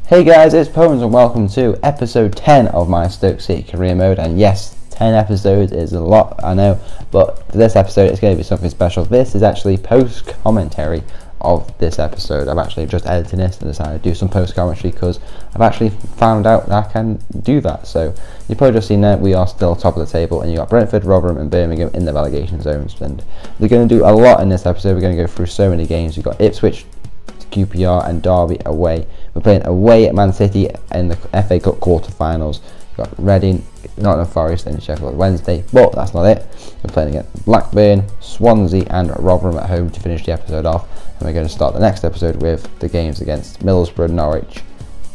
Hey guys, it's Poems and welcome to episode 10 of my Stoke City career mode. And yes, 10 episodes is a lot, I know, but for this episode it's going to be something special. This is actually post commentary of this episode. I've actually just edited this and decided to do some post commentary because I've actually found out that I can do that. So you've probably just seen that we are still top of the table, and you got Brentford, Rotherham and Birmingham in the relegation zones, and we're going to do a lot in this episode. We're going to go through so many games. We've got Ipswich, QPR and Derby away. We're playing away at Man City in the FA Cup quarter-finals. We've got Reading, Nottingham Forest and Sheffield Wednesday, but that's not it. We're playing against Blackburn, Swansea and Rotherham at home to finish the episode off, and we're going to start the next episode with the games against Middlesbrough, Norwich,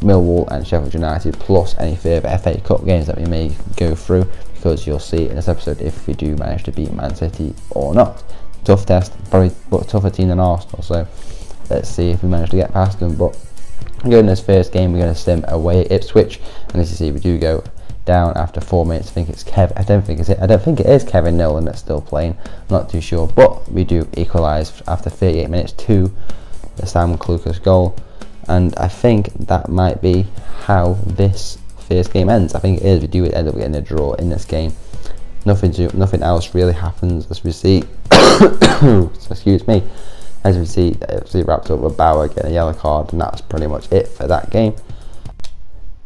Millwall and Sheffield United, plus any further FA Cup games that we may go through, because you'll see in this episode if we do manage to beat Man City or not. Tough test, probably a tougher team than Arsenal, so let's see if we manage to get past them. But going in this first game, we're going to sim away at Ipswich, and as you see, we do go down after 4 minutes. I think it's I don't think it is Kevin Nolan that's still playing. I'm not too sure, but we do equalise after 38 minutes to the Sam Klukas goal, and I think that might be how this first game ends. I think it is. We do end up getting a draw in this game. Nothing else really happens, as we see. Excuse me. As we see, it wrapped up with Bauer getting a yellow card, and that's pretty much it for that game.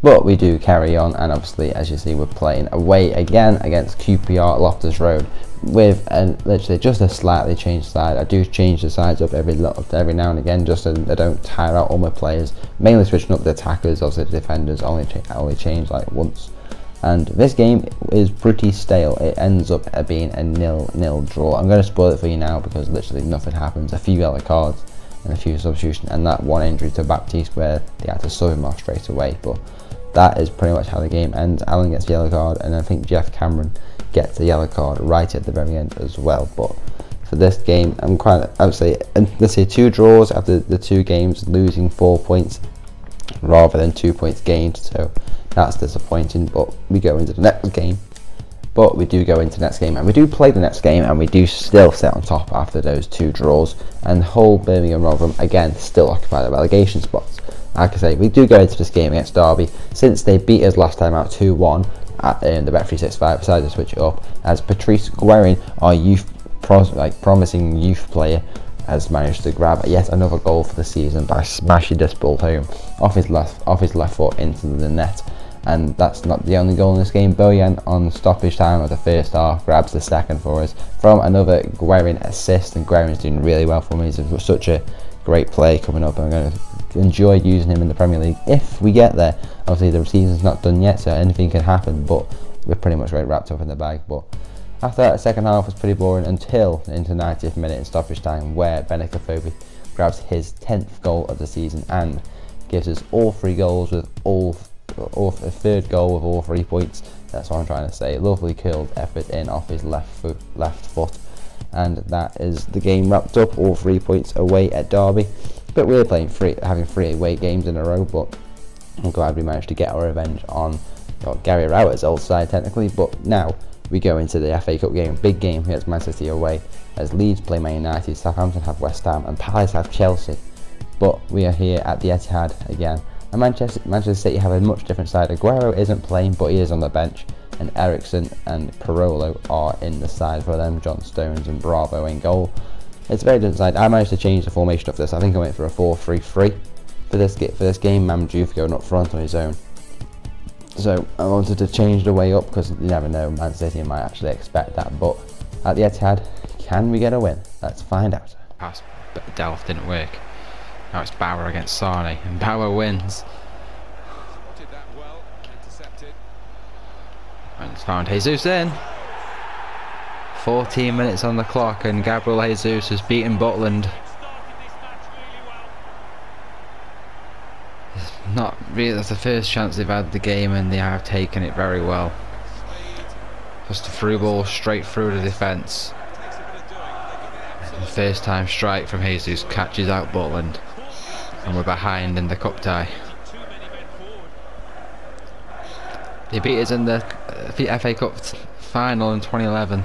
But we do carry on, and obviously, as you see, we're playing away again against QPR Loftus Road with literally just a slightly changed side. I do change the sides up every now and again, just so they don't tire out all my players. Mainly switching up the attackers, obviously the defenders only change like once. And this game is pretty stale. It ends up being a 0-0 draw. I'm going to spoil it for you now because literally nothing happens. A few yellow cards and a few substitutions, and that one injury to Baptiste where they had to sub him off straight away. But that is pretty much how the game ends. Alan gets a yellow card, and I think Jeff Cameron gets a yellow card right at the very end as well. But for this game, I'm quite, I would say, let's say 2 draws after the 2 games, losing 4 points rather than 2 points gained. So that's disappointing, but we go into the next game. But we do go into the next game, and we do play the next game, and we do still sit on top after those 2 draws. And the whole Birmingham Rotherham again still occupy the relegation spots. Like I say, we do go into this game against Derby, since they beat us last time out 2-1 at the Bet365. Decided to switch it up, as Patrice Guerin, our promising youth player, has managed to grab yet another goal for the season by smashing this ball home off his left foot into the net. And that's not the only goal in this game. Bojan, on stoppage time of the first half, grabs the second for us from another Guerin assist, and Guerin's doing really well for me. He's such a great play coming up. I'm going to enjoy using him in the Premier League if we get there. Obviously the season's not done yet, so anything can happen, but we're pretty much right wrapped up in the bag. But after that, the second half was pretty boring until into 90th minute in stoppage time, where Benicophobi grabs his 10th goal of the season and gives us all 3 goals with a third goal with all 3 points. That's what I'm trying to say. Lovely curled effort in off his left foot, and that is the game wrapped up. All 3 points away at Derby. But we're playing having 3 away games in a row. But I'm glad we managed to get our revenge on Gary Rowett's old side technically. But now we go into the FA Cup game, big game against Man City away, as Leeds play Man United, Southampton have West Ham and Palace have Chelsea. But we are here at the Etihad again. And Manchester City have a much different side. Aguero isn't playing, but he is on the bench, and Ericsson and Parolo are in the side for them. John Stones and Bravo in goal. It's a very different side. I managed to change the formation of this. I think I went for a 4-3-3 for this game. Mamdouth going up front on his own. So I wanted to change the way up because you never know, Man City might actually expect that. But at the Etihad, can we get a win? Let's find out. Pass, but Delph didn't work. Now it's Bauer against Sane, and Bauer wins. And found Jesus in. 14 minutes on the clock, and Gabriel Jesus has beaten Butland. Not really, that's the first chance they've had the game, and they have taken it very well. Just a through ball straight through the defence. First time strike from Jesus catches out Butland, and we're behind in the cup tie. They beat us in the FA Cup final in 2011.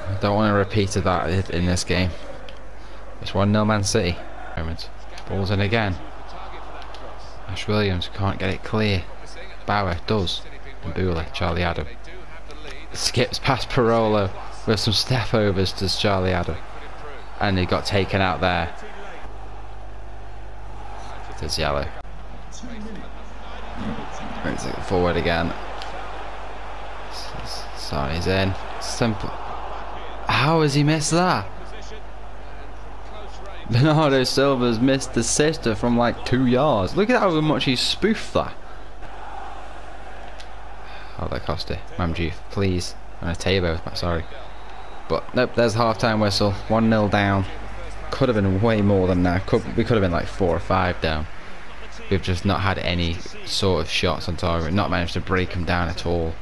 I don't want to repeat of that in this game. It's 1-0 Man City. Balls in again. Ash Williams can't get it clear. Bauer does. And Bula, Charlie Adam. Skips past Parolo with some step overs to Charlie Adam. And he got taken out there. It's yellow. Brings it forward again. Sonny's in. Simple. How has he missed that? Bernardo Silva's missed the sister from like 2 yards. Look at how much he spoofed that. Oh, that cost it. Mamjuf, please. And a Tabo, sorry. But nope, there's half-time whistle. 1-0 down. Could have been way more than that. We could have been like 4 or 5 down. We've just not had any sort of shots on target. Not managed to break them down at all.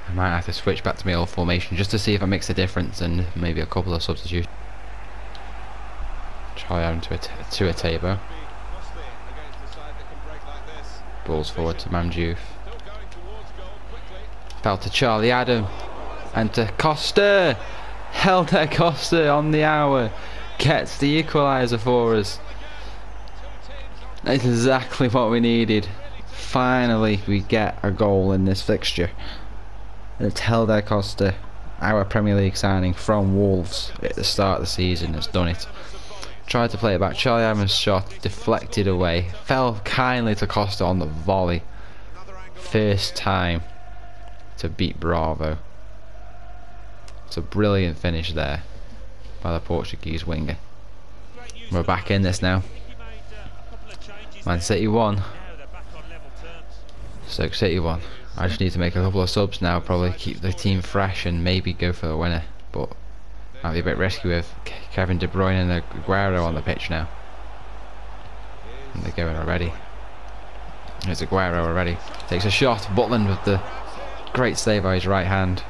I might have to switch back to my old formation just to see if it makes a difference, and maybe a couple of substitutions. Charlie Adam to a Tabo. Balls forward to Mamjuf. Fell to Charlie Adam. And to Costa. Held at Costa on the hour. Gets the equaliser for us. That's exactly what we needed. Finally we get a goal in this fixture. And it's Helder Costa, our Premier League signing from Wolves at the start of the season, has done it. Tried to play it back. Charlie Adams' shot deflected away. Fell kindly to Costa on the volley. First time to beat Bravo. It's a brilliant finish there by the Portuguese winger. We're back in this now. Man City 1. Stoke City 1. I just need to make a couple of subs now, probably keep the team fresh and maybe go for the winner. But might be a bit risky with Kevin De Bruyne and Aguero on the pitch now. And they're going already. There's Aguero already. Takes a shot. Butland with the great save by his right hand.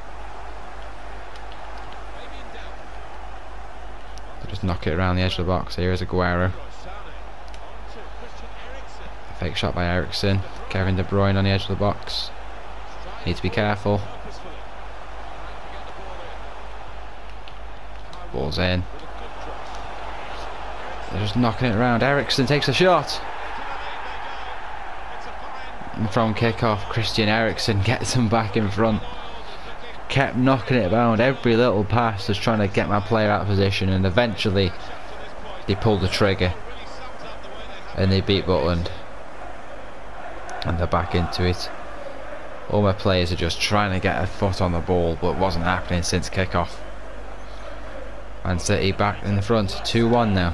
They just knock it around the edge of the box. Here is Aguero. A fake shot by Ericsson. Kevin De Bruyne on the edge of the box. Need to be careful. Ball's in. They're just knocking it around. Ericsson takes a shot. And from kick-off, Christian Eriksen gets him back in front. Kept knocking it around. Every little pass was trying to get my player out of position, and eventually they pulled the trigger and they beat Butland. And they're back into it. All my players are just trying to get a foot on the ball, but it wasn't happening since kick-off. Man City back in the front, 2-1 now.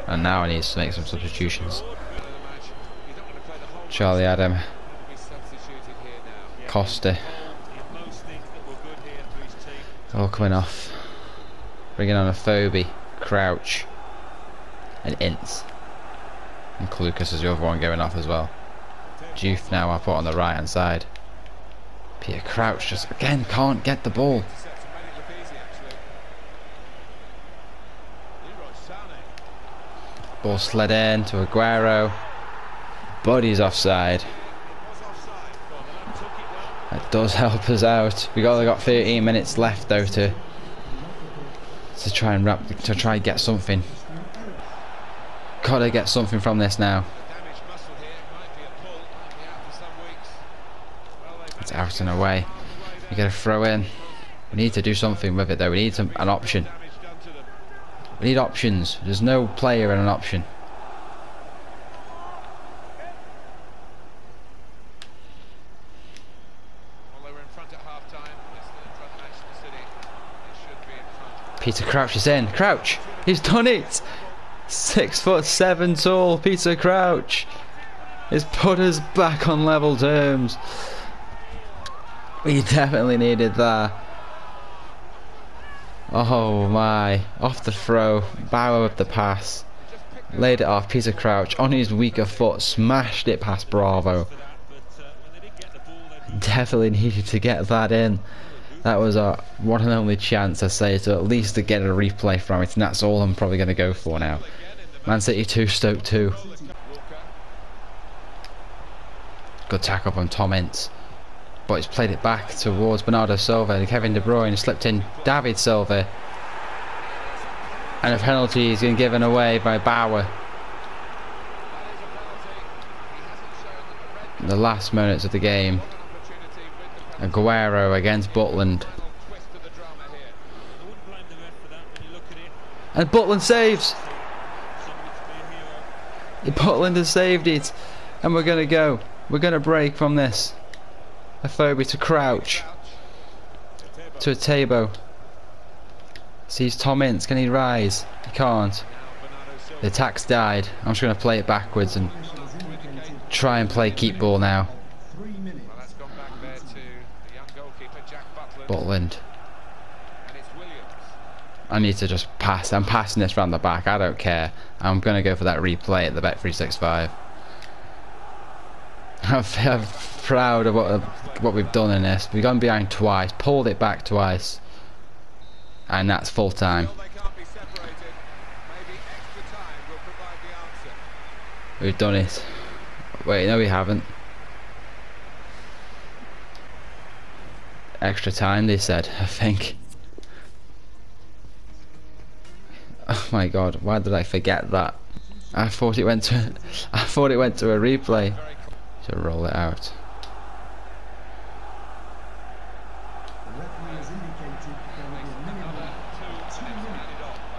And now I need to make some substitutions. Charlie Adam. Costa. All coming off. Bringing on a Phobie, Crouch, and Ince. And Klukas is the other one going off as well. Juve now I put on the right hand side. Peter Crouch just again can't get the ball. Ball slid in to Aguero, but he's offside. That does help us out. We only got 13 minutes left though to try and get something. Gotta get something from this now. It's out and away. We get a throw in. We need to do something with it though. We need an option. We need options. There's no player and an option. Peter Crouch is in. Crouch! He's done it! 6'7" tall Peter Crouch has put us back on level terms. We definitely needed that. Oh my. Off the throw. Bauer with the pass. Laid it off. Peter Crouch on his weaker foot. Smashed it past Bravo. Definitely needed to get that in. That was our one and only chance, I say, to at least to get a replay from it. And that's all I'm probably going to go for now. Man City 2, Stoke 2. Good tackle from Tom Ince. But he's played it back towards Bernardo Silva, and Kevin De Bruyne slipped in David Silva, and a penalty is been given away by Bauer. the last minutes of the game. Aguero against Butland. And Butland saves! Butland has saved it. And we're going to go. We're going to break from this. A phobia to Crouch. To a Tabo. Sees Tom Ince. Can he rise? He can't. The attack's died. I'm just going to play it backwards and try and play keep ball now. Butland. I need to just pass. I'm passing this round the back. I don't care. I'm going to go for that replay at the Bet365. I'm proud of what we've done in this. We've gone behind twice, pulled it back twice, and that's full time. We've done it. Wait, no we haven't. Extra time they said, I think. Oh my god, why did I forget that? I thought it went to a replay. To roll it out.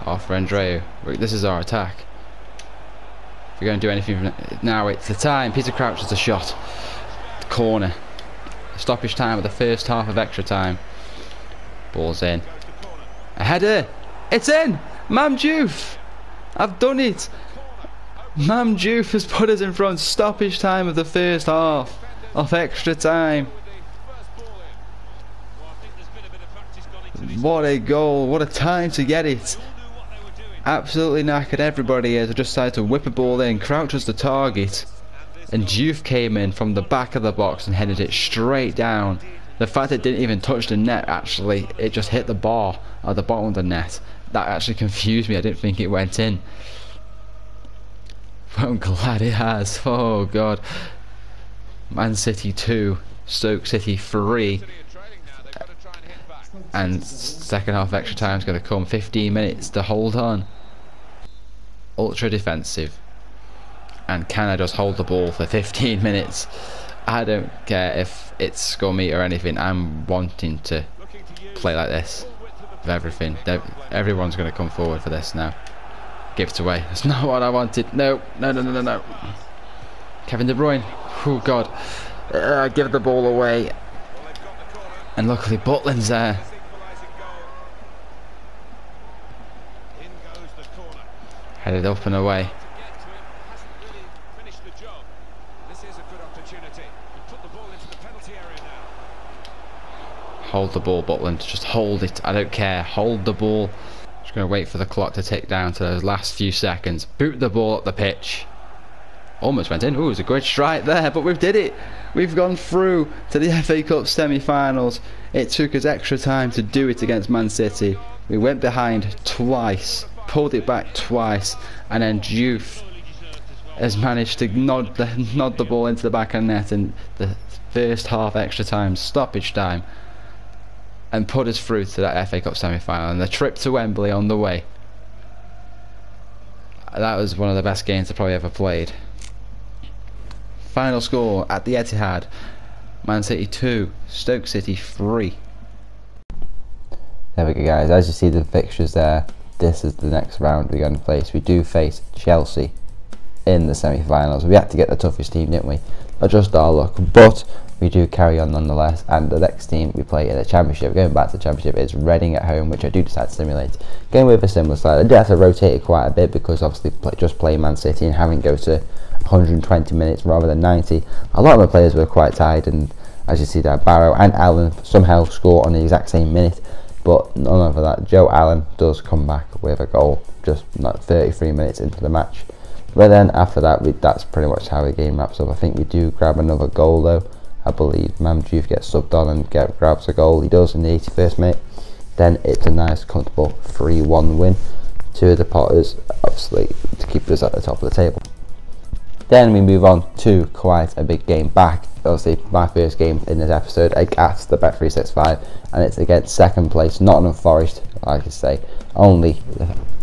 Off for Andreu. This is our attack. If we're going to do anything now, it's the time. Peter Crouch has a shot. The corner. Stoppage time of the first half of extra time. Ball's in. A header. It's in. Mamdiouf. I've done it. Mamdiouf has put us in front. Stoppage time of the first half of extra time. What a goal. What a time to get it. Absolutely knackered everybody as I just decided to whip a ball in. Crouch was the target. And Diouf came in from the back of the box and headed it straight down. The fact it didn't even touch the net, actually, it just hit the bar at the bottom of the net. That actually confused me. I didn't think it went in. But I'm glad it has. Oh god. Man City 2, Stoke City 3. And second half extra time is going to come. 15 minutes to hold on. Ultra defensive. And can I just hold the ball for 15 minutes? I don't care if it's scummy or anything. I'm wanting to play like this with everything. Everyone's going to come forward for this now. Give it away. That's not what I wanted. No. Kevin De Bruyne. Oh god. Give the ball away. And luckily Butland's there. Headed up and away. Hold the ball, Butland. Just hold it. I don't care. Hold the ball. Just going to wait for the clock to tick down to those last few seconds. Boot the ball up the pitch. Almost went in. Ooh, it was a good strike there, but we've did it. We've gone through to the FA Cup semi-finals. It took us extra time to do it against Man City. We went behind twice, pulled it back twice, and then Diouf has managed to nod the ball into the back of the net in the first half extra time, stoppage time, and put us through to that FA Cup semi-final and the trip to Wembley on the way. That was one of the best games I probably ever played. Final score at the Etihad: Man City 2, Stoke City 3. There we go, guys. As you see the fixtures there, this is the next round we're going to face. We do face Chelsea in the semi-finals. We had to get the toughest team, didn't we? Not just our luck, but we do carry on nonetheless. And the next team we play in the Championship, going back to the Championship, is Reading at home, which I do decide to simulate. Going with a similar style. I did have to rotate it quite a bit because obviously just playing Man City and having to go to 120 minutes rather than 90. A lot of my players were quite tired, and as you see there, Barrow and Allen somehow score on the exact same minute. But none of that. Joe Allen does come back with a goal just not 33 minutes into the match. But then after that, that's pretty much how the game wraps up. I think we do grab another goal though. I believe Mamdiouf gets subbed on and grabs a goal. He does in the 81st minute. Then it's a nice, comfortable 3-1 win to the Potters, obviously to keep us at the top of the table. Then we move on to quite a big game back. Obviously, my first game in this episode against the Bet365, and it's against second place Nottingham Forest. Like I say, only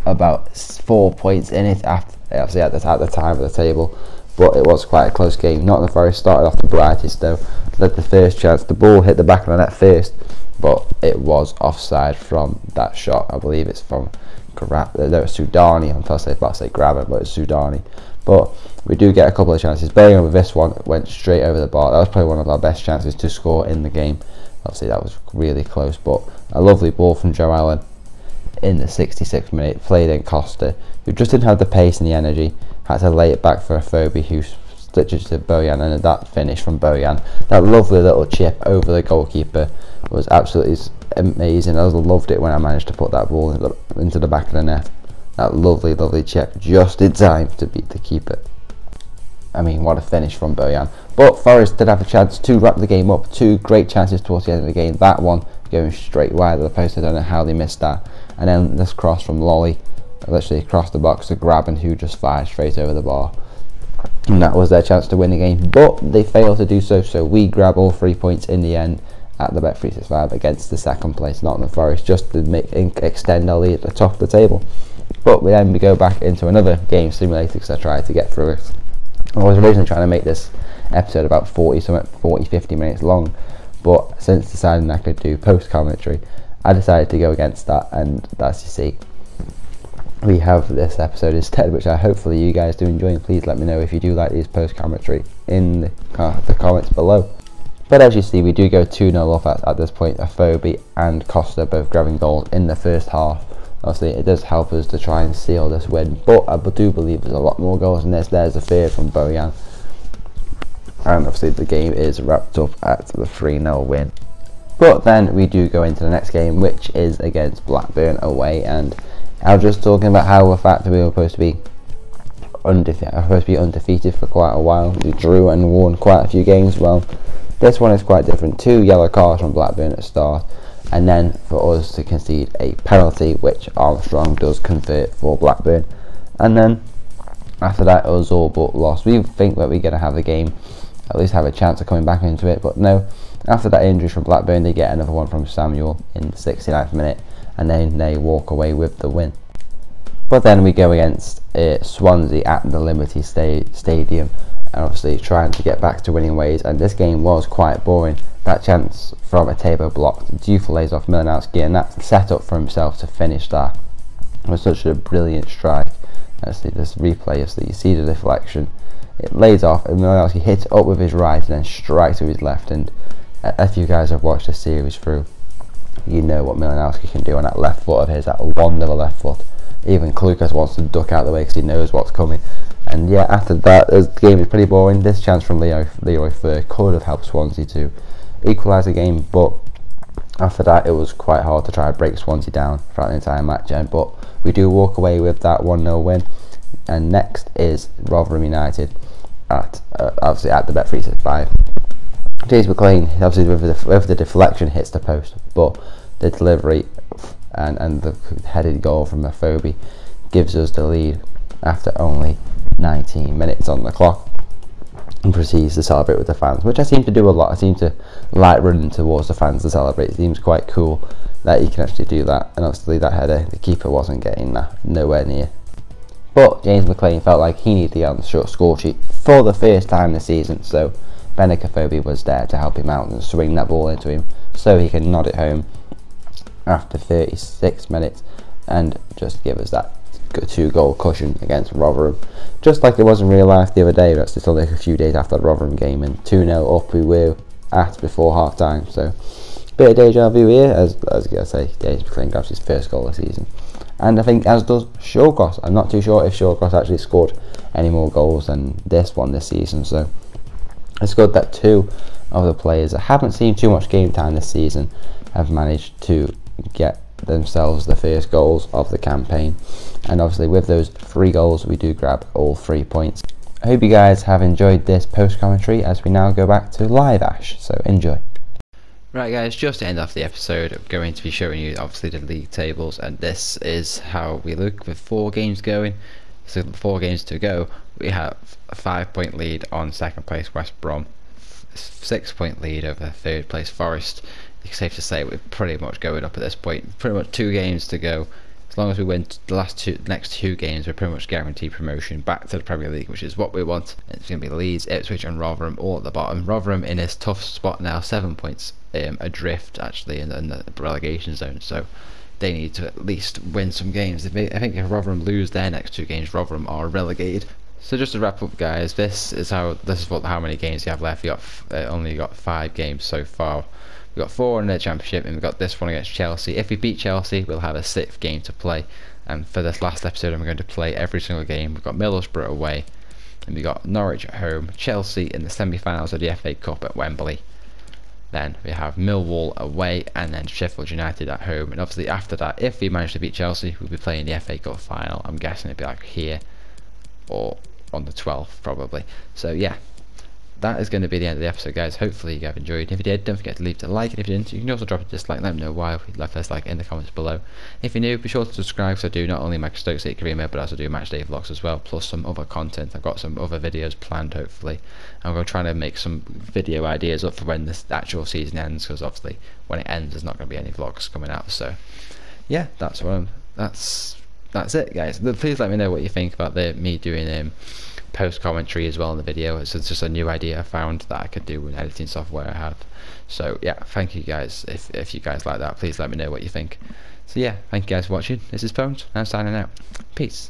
about 4 points in it after, obviously at the time of the table, but it was quite a close game. Nottingham Forest started off the brightest though, led the first chance, the ball hit the back of the net first, but it was offside from that shot. I believe it's from Sudani. I'm about to say Grabber, but it's Sudani. But we do get a couple of chances. Bellingham with this one went straight over the bar. That was probably one of our best chances to score in the game. Obviously that was really close, but a lovely ball from Joe Allen in the 66th minute, played in Costa, who just didn't have the pace and the energy, had to lay it back for a Phobie who stitches to Bojan, and that finish from Bojan, that lovely little chip over the goalkeeper, was absolutely amazing. I loved it when I managed to put that ball into the back of the net. That lovely chip just in time to beat the keeper. I mean, what a finish from Bojan. But Forest did have a chance to wrap the game up. Two great chances towards the end of the game. That one going straight wide of the post. I don't know how they missed that. And then this cross from Lolly, literally across the box to Graben, who just fired straight over the bar. And that was their chance to win the game. But they failed to do so. So we grab all 3 points in the end at the Bet365 against the second place Nottingham Forest, just to extend our lead at the top of the table. But we go back into another game simulator because I tried to get through it. I was originally trying to make this episode about 40-50 minutes long, but since deciding I could do post commentary, I decided to go against that, and as you see, we have this episode instead, which I hopefully you guys do enjoy. And please let me know if you do like these post commentary in the comments below. But as you see, we do go 2-0 up at this point. Phobie and Costa both grabbing goals in the first half. Obviously it does help us to try and seal this win, but I do believe there's a lot more goals than this. There's a third from Bojan, and obviously the game is wrapped up at the 3-0 win. But then we do go into the next game, which is against Blackburn away, and I was just talking about how the fact that we were supposed to be undefeated for quite a while. We drew and won quite a few games. Well, this one is quite different. 2 yellow cards from Blackburn at the start, and then for us to concede a penalty, which Armstrong does convert for Blackburn. And then after that it was all but lost. We think that we're going to have a game, at least have a chance of coming back into it, but no. After that injury from Blackburn, they get another one from Samuel in the 69th minute, and then they walk away with the win. But then we go against Swansea at the Liberty Stadium, and obviously trying to get back to winning ways, and this game was quite boring. That chance from a table blocked, Dufel lays off Milanowski, and that set up for himself to finish that. It was such a brilliant strike. Actually, this replay, so you see the deflection, it lays off and Milanowski hits up with his right and then strikes with his left. And if you guys have watched the series through, you know what Milanowski can do on that left foot of his, that wand of a left foot. Even Klukas wants to duck out the way because he knows what's coming. And yeah, after that, the game is pretty boring. This chance from Leroy Fer could have helped Swansea to equalise the game, but after that it was quite hard to try and break Swansea down throughout the entire match. But we do walk away with that 1-0 win. And next is Rotherham United at obviously at the Bet365. James McLean, obviously with the deflection, hits the post, but the delivery and the headed goal from Phobie gives us the lead after only 19 minutes on the clock, and proceeds to celebrate with the fans, which I seem to do a lot. I seem to like running towards the fans to celebrate. It seems quite cool that you can actually do that, and obviously that header, the keeper wasn't getting that, nowhere near. But James McLean felt like he needed to get on the short score sheet for the first time this season, so Phobie was there to help him out and swing that ball into him so he can nod it home after 36 minutes and just give us that 2-goal cushion against Rotherham, just like it was in real life the other day. That's just only a few days after the Rotherham game, and 2-0 up we were at before half time. So bit of deja vu here, as I say, James McLean grabs his first goal of the season, and I think as does Shawcross. I'm not too sure if Shawcross actually scored any more goals than this one this season, so it's good that 2 of the players that haven't seen too much game time this season have managed to get themselves the first goals of the campaign. And obviously with those 3 goals we do grab all 3 points. I hope you guys have enjoyed this post commentary as we now go back to live Ash, so enjoy. Right guys, just to end off the episode, I'm going to be showing you obviously the league tables, and this is how we look with 4 games going. So 4 games to go, we have a 5-point lead on second place West Brom, 6-point lead over third place Forest. It's safe to say we're pretty much going up at this point. Pretty much 2 games to go As long as we win the next two games, we're pretty much guaranteed promotion back to the Premier League, which is what we want. It's going to be Leeds, Ipswich and Rotherham all at the bottom. Rotherham in his tough spot now, 7 points adrift actually in the relegation zone, so they need to at least win some games. I think if Rotherham lose their next two games, Rotherham are relegated. So just to wrap up, guys, this is how many games you have left. You got only got 5 games so far. We've got 4 in the Championship, and we've got this one against Chelsea. If we beat Chelsea, we'll have a 6th game to play. And for this last episode, I'm going to play every single game. We've got Middlesbrough away, and we've got Norwich at home, Chelsea in the semi-finals of the FA Cup at Wembley. Then we have Millwall away, and then Sheffield United at home. And obviously after that, if we manage to beat Chelsea, we'll be playing the FA Cup final. I'm guessing it'd be like here, or on the 12th probably. So yeah, that is going to be the end of the episode, guys. Hopefully you guys enjoyed. If you did, don't forget to leave a like, and if you didn't, you can also drop a dislike. Let me know why. If you'd like first like in the comments below. If you're new, be sure to subscribe, because I do not only my Stoke City career mode, but I also do match day vlogs as well, plus some other content. I've got some other videos planned, hopefully. I'm going to try to make some video ideas up for when this actual season ends, because obviously when it ends there's not going to be any vlogs coming out. So yeah, that's it, guys. Please let me know what you think about me doing post commentary as well in the video. It's just a new idea I found that I could do with editing software I have. So yeah, thank you guys. If you guys like that, please let me know what you think. So yeah, thank you guys for watching. This is Pones, I'm signing out. Peace.